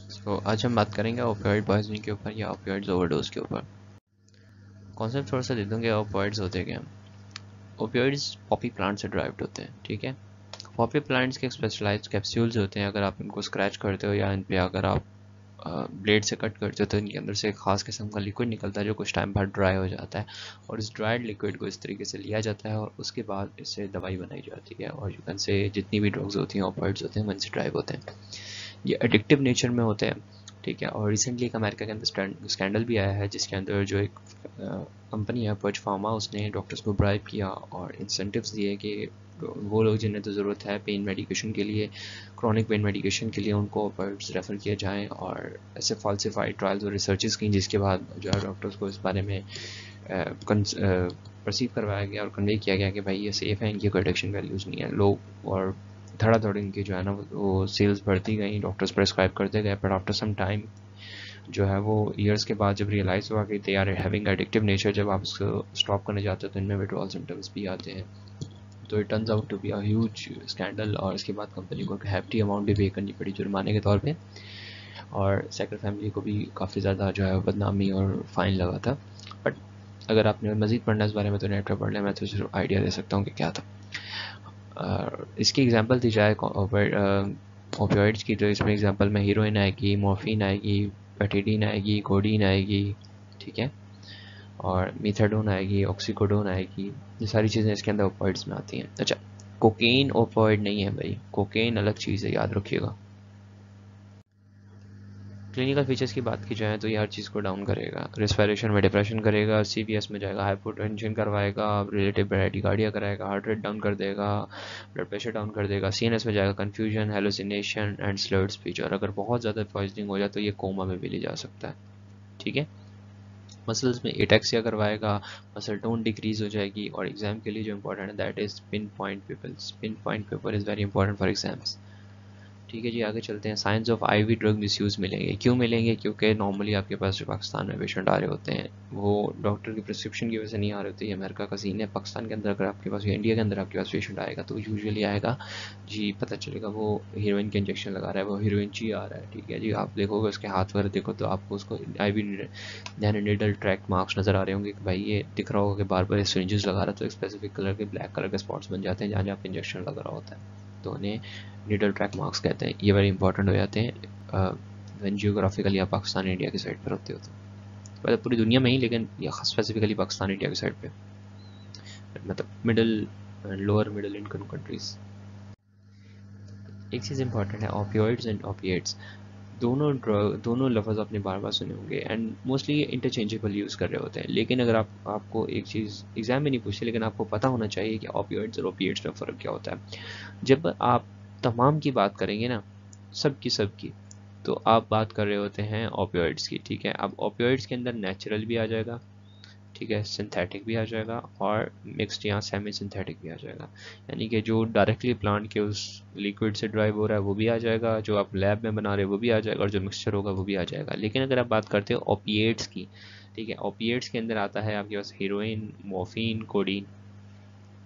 आज हम बात करेंगे ओपियोइड पॉइजनिंग के ऊपर या ओपियोइड्स ओवरडोज के ऊपर। कॉन्सेप्ट थोड़ा सा दे दूँगे। ओपियोइड्स होते क्या हैं? ओपियोइड्स पॉपी प्लांट से ड्राइव्ड होते हैं, ठीक है। पॉपी प्लांट्स के स्पेशलाइज्ड कैप्सूल्स होते हैं। अगर आप इनको स्क्रैच करते हो या इन पे अगर आप ब्लेड से कट करते हो तो इनके अंदर से एक खास किस्म का लिक्विड निकलता है जो कुछ टाइम बाद ड्राई हो जाता है, और इस ड्राइड लिक्विड को इस तरीके से लिया जाता है और उसके बाद इससे दवाई बनाई जाती है। और यू कैन से जितनी भी ड्रग्स होती हैं ओपियोइड्स होते हैं वो इनसे ड्राइव होते हैं। ये एडिक्टिव नेचर में होते हैं, ठीक है। और रिसेंटली एक अमेरिका के अंदर स्कैंडल भी आया है जिसके अंदर जो एक कंपनी है पर्च फार्मा, उसने डॉक्टर्स को ब्राइब किया और इंसेंटिव्स दिए कि वो लोग जिन्हें तो ज़रूरत है पेन मेडिकेशन के लिए, क्रॉनिक पेन मेडिकेशन के लिए, उनको ओपियोइड्स रेफ़र किए जाएं। और ऐसे फॉल्सिफाइड ट्रायल्स और रिसर्चेस की जिसके बाद जो है डॉक्टर्स को इस बारे में परसीव करवाया गया और कन्वे किया गया कि भाई ये सेफ़ है, इनकी कोई एडिक्शन वैल्यूज़ नहीं है। लोग और धड़ाधड़ इनकी जो है ना वो सेल्स बढ़ती गई, डॉक्टर्स प्रेस्क्राइब करते गए। बट आफ्टर सम टाइम जो है वो ईयर्स के बाद जब रियलाइज़ हुआ कि they are having addictive nature, जब आप उसको स्टॉप करने जाते हो तो इनमें विड्रॉल सिम्टम्स भी आते हैं। तो it turns out to be a huge scandal, और इसके बाद कंपनी को हैफ्टी अमाउंट भी पे करनी पड़ी जुर्माने के तौर पे, और सेक्टर फैमिली को भी काफ़ी ज़्यादा जो है बदनामी और फ़ाइन लगा था। बट अगर आपने मज़ीद पढ़ना इस बारे में तो नेट पर पढ़ लें, मैं तो सिर्फ आइडिया दे सकता हूँ कि क्या था। इसकी एग्जांपल दी जाए ओपियोइड्स की, तो इसमें एग्जांपल में हीरोइन आएगी, मॉर्फिन आएगी, पेटिडीन आएगी, कोडीन आएगी, ठीक है, और मीथाडोन आएगी, ऑक्सीकोडोन आएगी। ये सारी चीज़ें इसके अंदर ओपियोइड्स में आती हैं। अच्छा, कोकेन ओपियोइड नहीं है भाई, कोकेन अलग चीज़ है, याद रखिएगा। क्लिनिकल फीचर्स की बात की जाए तो ये हर चीज़ को डाउन करेगा। रेस्पिरेशन में डिप्रेशन करेगा, सीवीएस में जाएगा, हाइपोटेंशन करवाएगा, रिलेटिव ब्राडिकार्डिया कराएगा, हार्ट रेट डाउन कर देगा, ब्लड प्रेशर डाउन कर देगा, सीएनएस में जाएगा confusion, hallucination and slurred speech, और अगर बहुत ज़्यादा पॉइजनिंग हो जाए तो ये कोमा में भी ले जा सकता है, ठीक है। मसल्स में एटेक्सिया करवाएगा, मसल टोन डिक्रीज हो जाएगी, और एग्जाम के लिए जो इंपॉर्टेंट है that is pin point peoples. Pin point paper is very important for exams, ठीक है जी। आगे चलते हैं। Science of IV drug misuse मिलेंगे। क्यों मिलेंगे? क्योंकि नॉर्मली आपके पास जो पाकिस्तान में पेशेंट आ रहे होते हैं वो डॉक्टर की प्रिस्क्रिप्शन की वजह से नहीं आ रहे होते। ये अमेरिका का सीन है। पाकिस्तान के अंदर अगर आपके पास या इंडिया के अंदर आपके पास पेशेंट आएगा तो यूजुअली आएगा जी, पता चलेगा वो हीरोइन के इंजेक्शन लगा रहा है, वो हीरोइन ची आ रहा है, ठीक है जी। आप देखोगे उसके हाथ वगैरह देखो तो आपको उसको आई निडल ट्रैक मार्क्स नज़र आ रहे होंगे कि भाई ये दिख रहा होगा कि बार बार सिरिंजेस लगा रहा है, तो एक स्पेसिफिक कलर के ब्लैक कलर के स्पॉट्स बन जाते हैं जहाँ जहाँ पे इंजेक्शन लग रहा होता है, तो उन्हें नीडल ट्रैक मार्क्स कहते हैं। ये वेरी इंपॉर्टेंट हो जाते हैं व्हेन जियोग्राफिकली आप पाकिस्तान इंडिया की साइड पर होते हो, तो मतलब पूरी दुनिया में ही, लेकिन ये स्पेसिफिकली पाकिस्तान इंडिया की साइड पे, मतलब middle lower middle income countries. एक चीज़ इंपॉर्टेंट है, ओपियोइड्स एंड ओपिएट्स दोनों लफ्ज़ आपने बार बार सुने होंगे एंड मोस्टली ये इंटरचेंजेबल यूज़ कर रहे होते हैं। लेकिन अगर आपको एक चीज़ एग्जाम में नहीं पूछते लेकिन आपको पता होना चाहिए कि ओपियोइड्स और ओपिएट्स में फ़र्क क्या होता है। जब आप तमाम की बात करेंगे ना, सबकी, तो आप बात कर रहे होते हैं ओपियोइड्स की, ठीक है। अब ओपियोइड्स के अंदर नेचुरल भी आ जाएगा, ठीक है, सिंथेटिक भी आ जाएगा, और मिक्सड या सेमी सिंथेटिक भी आ जाएगा। यानी कि जो डायरेक्टली प्लांट के उस लिक्विड से ड्राइव हो रहा है वो भी आ जाएगा, जो आप लैब में बना रहे हो वो भी आ जाएगा, और जो मिक्सचर होगा वो भी आ जाएगा। लेकिन अगर आप बात करते हो ओपिएट्स की, ठीक है, ओपिएट्स के अंदर आता है आपके पास हीरोइन, मॉर्फिन, कोडीन।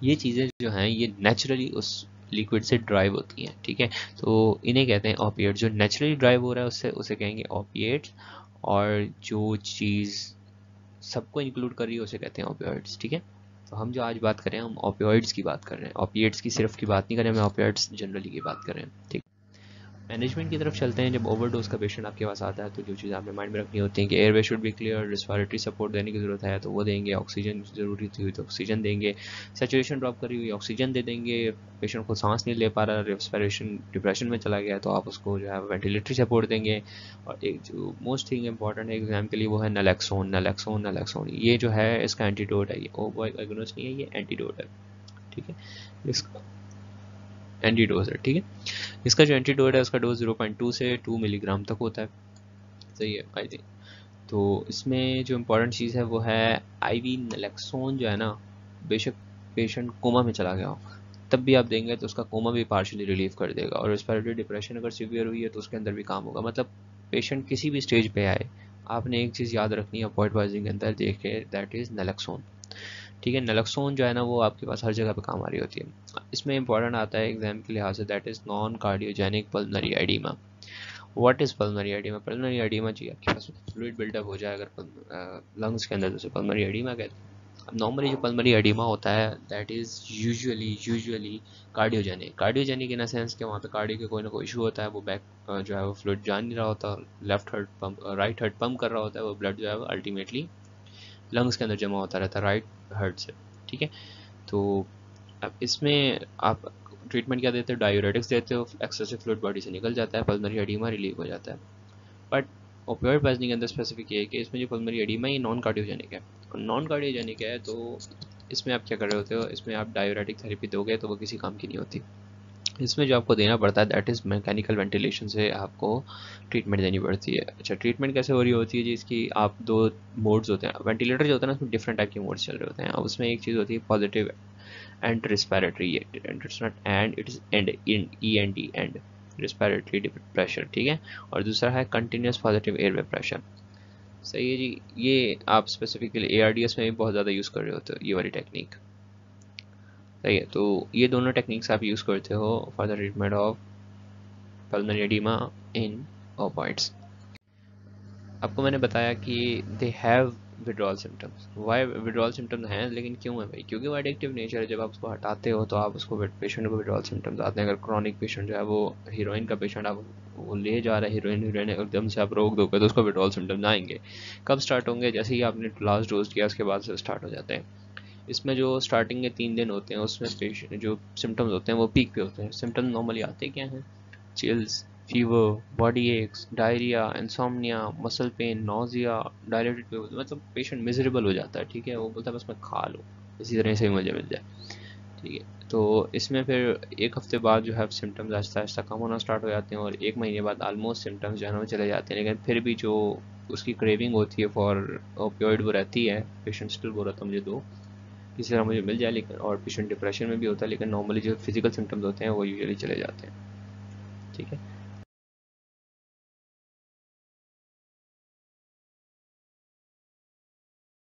ये चीज़ें जो हैं ये नेचुरली उस लिक्विड से ड्राइव होती हैं, ठीक है। तो इन्हें कहते हैं ओपिएट। जो नेचुरली ड्राइव हो रहा है उससे उसे कहेंगे ओपिएट्स, और जो चीज़ सबको इंक्लूड कर रही है उसे कहते हैं ओपियोइड्स, ठीक है। तो हम जो आज बात कर रहे हैं हम ओपियोइड्स की बात कर रहे हैं, ओपिएट्स की सिर्फ की बात नहीं कर रहे हैं, हम ओपियोइड्स जनरली की बात कर रहे हैं, ठीक। मैनेजमेंट की तरफ चलते हैं। जब ओवरडोज का पेशेंट आपके पास आता है तो जो चीज़ आपने माइंड में रखनी होती है कि airway should be clear, respiratory support देने की ज़रूरत है तो वो देंगे, ऑक्सीजन ज़रूरी थी हुई तो ऑक्सीजन देंगे, सैचुरेशन ड्रॉप करी हुई ऑक्सीजन दे देंगे, पेशेंट को सांस नहीं ले पा रहा, रेस्पिरेशन डिप्रेशन में चला गया तो आप उसको जो है वेंटिलेटरी सपोर्ट देंगे। और एक जो मोस्ट थिंग इंपॉर्टेंट है एग्जाम के लिए वो है नलैक्सोन। नलैक्सोन नलैक्सोन ये जो है इसका एंटीडोट है, ये ओपियोइड एगोनिस्ट नहीं है, ये एंटीडोट है, ठीक है। इसका एंटीडोज है, ठीक है। इसका जो एंटीडोट है उसका डोज 0.2 से 2 मिलीग्राम तक होता है, सही है आई थिंक। तो इसमें जो इम्पोर्टेंट चीज़ है वो है आईवी नलेक्सोन जो है ना, बेशक पेशेंट कोमा में चला गया हो तब भी आप देंगे तो उसका कोमा भी पार्शियली रिलीव कर देगा, और रेस्पिरेटरी डिप्रेशन अगर सीवियर हुई है तो उसके अंदर भी काम होगा। मतलब पेशेंट किसी भी स्टेज पे आए, आपने एक चीज़ याद रखनी है अपॉइंट वाइजिंग के अंदर देखे, दैट इज़ नलेक्सोन, ठीक है। नलक्सोन जो है ना वो आपके पास हर जगह पे काम आ रही होती है। इसमें इंपॉर्टेंट आता है एग्जाम के लिहाज से that is non cardiogenic pulmonary oedema. What is pulmonary oedema? Pulmonary oedema जी आपके पास फ्लूइड बिल्डअप हो जाए अगर लंग्स के अंदर, तो उसे पल्मोनरी एडिमा कहते हैं। अब नॉर्मली जो पल्मोनरी एडिमा होता है that is usually cardiogenic. Cardiogenic in a sense कि वहाँ पे कार्डियो के कोई ना कोई इशू होता है, वो बैक जो है वो फ्लूइड जा नहीं रहा होता, left heart pump right heart pump कर रहा होता है, वो ब्लड जो है वो अल्टीमेटली लंग्स के अंदर जमा होता रहता है राइट हार्ट से, ठीक है। तो अब इसमें आप ट्रीटमेंट क्या देते हो? डायूरेटिक्स देते हो, एक्सेसिव फ्लूइड बॉडी से निकल जाता है, पल्मोनरी एडिमा रिलीव हो जाता है। बट ओपियोइड पॉइजनिंग के अंदर स्पेसिफिक ये है कि इसमें जो पल्मोनरी एडिमा ये नॉन कार्डियोजेनिक है, और नॉन कार्डियोजेनिक है तो इसमें आप क्या कर रहे होते हो, इसमें आप डायूरेटिक थेरेपी दोगे तो वो किसी काम की नहीं होती। इसमें जो आपको देना पड़ता है दैट इज़ मैकेनिकल वेंटिलेशन से आपको ट्रीटमेंट देनी पड़ती है। अच्छा, ट्रीटमेंट कैसे हो रही होती है जी इसकी? आप दो मोड्स होते हैं, वेंटिलेटर जो होता है ना उसमें डिफरेंट टाइप के मोड्स चल रहे होते हैं। अब उसमें एक चीज़ होती है positive end respiratory, and it's not and, it is end, in E N D end, respiratory pressure, ठीक है। और दूसरा है कंटिन्यूस पॉजिटिव एयरवे प्रेशर। सही है जी। ये आप स्पेसिफिकली एआरडीएस में भी बहुत ज़्यादा यूज़ कर रहे होते हो ये वाली टेक्निक। सही है, तो ये दोनों टेक्निक्स आप यूज़ करते हो for the treatment of pulmonary oedema in opioids. आपको मैंने बताया कि they have withdrawal symptoms. Why withdrawal symptoms हैं, लेकिन क्यों है भाई? क्योंकि वो एडिक्टिव नेचर है। जब आप उसको हटाते हो तो आप उसको पेशेंट को विड्रॉल सिम्टम्स आते हैं। अगर क्रॉनिक पेशेंट जो है वो हीरोइन का पेशेंट, आप वो ले जा रहा है हीरोइन हीरोइन एकदम से आप रोक दोगे तो उसको विड्रॉल सिम्टम्स आएंगे। कब स्टार्ट होंगे? जैसे ही आपने लास्ट डोज किया उसके बाद से स्टार्ट हो जाते हैं। इसमें जो स्टार्टिंग के 3 दिन होते हैं उसमें पेशेंट जो सिम्टम्स होते हैं वो पीक पे होते हैं। सिम्टम्स नॉर्मली आते क्या हैं? Chills, fever, body aches, diarrhoea, insomnia, muscle pain, nausea, dilated people, मतलब पेशेंट मिजरेबल हो जाता है, ठीक है। वो बोलता है बस मैं खा लूँ, इसी तरह से ही मुझे मिल जाए, ठीक है। तो इसमें फिर एक हफ्ते बाद जो है सिम्टम्स आहिस्ता आहिस्ता कम होना स्टार्ट हो जाते हैं, और एक महीने बाद आलमोस्ट सिम्टम्स जो है ना वो चले जाते हैं। लेकिन फिर भी जो उसकी क्रेविंग होती है फॉर ओपियोइड वो रहती है। पेशेंट स्टिल बोल रहा था मुझे दो, किसी तरह मुझे मिल जाए, लेकिन और पेशेंट डिप्रेशन में भी होता है, लेकिन नॉर्मली जो फिजिकल सिम्टम्स होते हैं वो यूजुअली चले जाते हैं, ठीक है।